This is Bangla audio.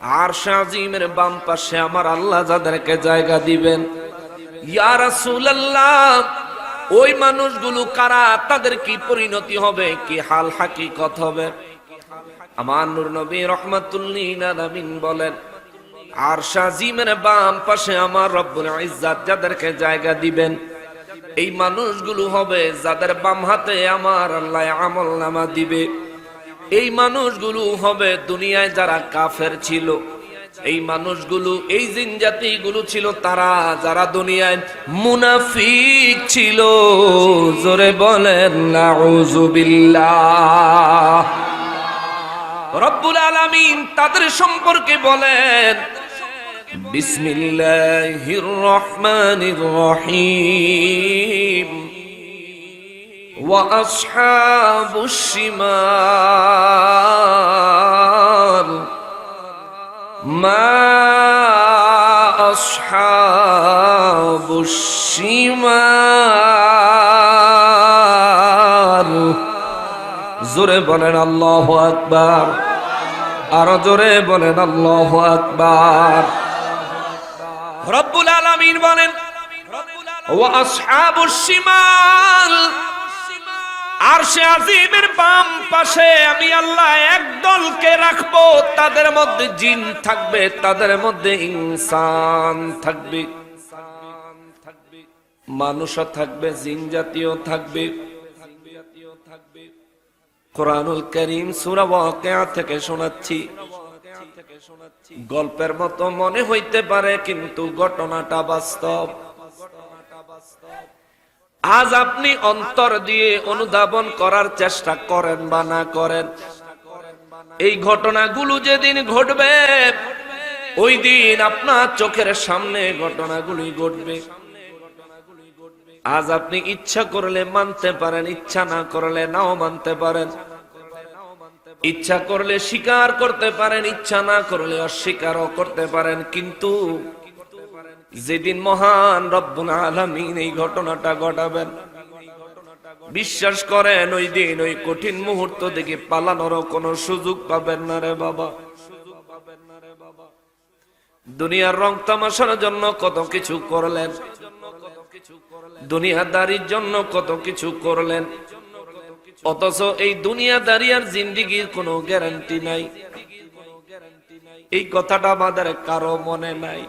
আরশ আজিমের বাম পাশে আমার আল্লাহ যাদেরকে জায়গা দিবেন, ইয়া রাসূলুল্লাহ, ওই মানুষগুলো কারা? তাদের কি পরিণতি হবে, কি হাল হাকিকত হবে? আমার নূর নবী রাহমাতুল লিল আলামিন বলেন, আরশ আজিমের বাম পাশে আমার রব্বুল ইজ্জাত যাদেরকে জায়গা দিবেন, এই মানুষগুলো হবে যাদের বাম হাতে আমার আল্লাহ আমলনামা দিবে। এই মানুষগুলো হবে দুনিয়ায় যারা কাফের ছিল, এই মানুষগুলো, এই জিন জাতিগুলো ছিল তারা যারা দুনিয়ায় মুনাফিক ছিল। জোরে বলেন নাউযুবিল্লাহ। রব্বুল আলামিন তাদের সম্পর্কে বলেন, বিসমিল্লাহির রহমানির রহিম, ওয়া আসহাবুশ শিমাল মা আসহাবুশ শিমাল। জোরে বলেন আল্লাহু আকবার, আরো জোরে বলেন আল্লাহু আকবার। রব্বুল আলামিন বলেন, ওয়া আসহাবুশ শিমাল, আরশে আজিমের বাম পাশে আমি আল্লাহ একদলকে রাখবো, তাদের মধ্যে জিন থাকবে, তাদের মধ্যে ইনসান থাকবে, মানুষও থাকবে, জিন জাতীয় থাকবে। কুরআনুল কারীম সূরা ওয়াকিয়া থেকে শোনাচ্ছি। গল্পের মতো মনে হইতে পারে, কিন্তু ঘটনাটা বাস্তব। আজ আপনি অন্তর দিয়ে অনুধাবন করার চেষ্টা করেন বা না করেন, এই ঘটনাগুলো যেদিন ঘটবে ওই দিন আপনার চোখের সামনে ঘটনাগুলি ঘটবে। আজ আপনি ইচ্ছা করলে মানতে পারেন, ইচ্ছা না করলে নাও মানতে পারেন, ইচ্ছা করলে স্বীকার করতে পারেন, ইচ্ছা না করলে অস্বীকারও করতে পারেন। কিন্তু যেদিন মহান রব্বুল আলামিন এই ঘটনাটা ঘটাবেন, বিশ্বাস করেন ওই দিন ওই কঠিন মুহূর্ত থেকে পালানোরও কোনো সুযোগ পাবেন না রে বাবা। দুনিয়ার রং তামাশার জন্য কত কিছু করলেন, দুনিয়াদারির জন্য কত কিছু করলেন, অথচ এই দুনিয়াদারি আর জিন্দেগির কোনো গ্যারান্টি নাই। এই কথাটা আমাদের কারো মনে নাই।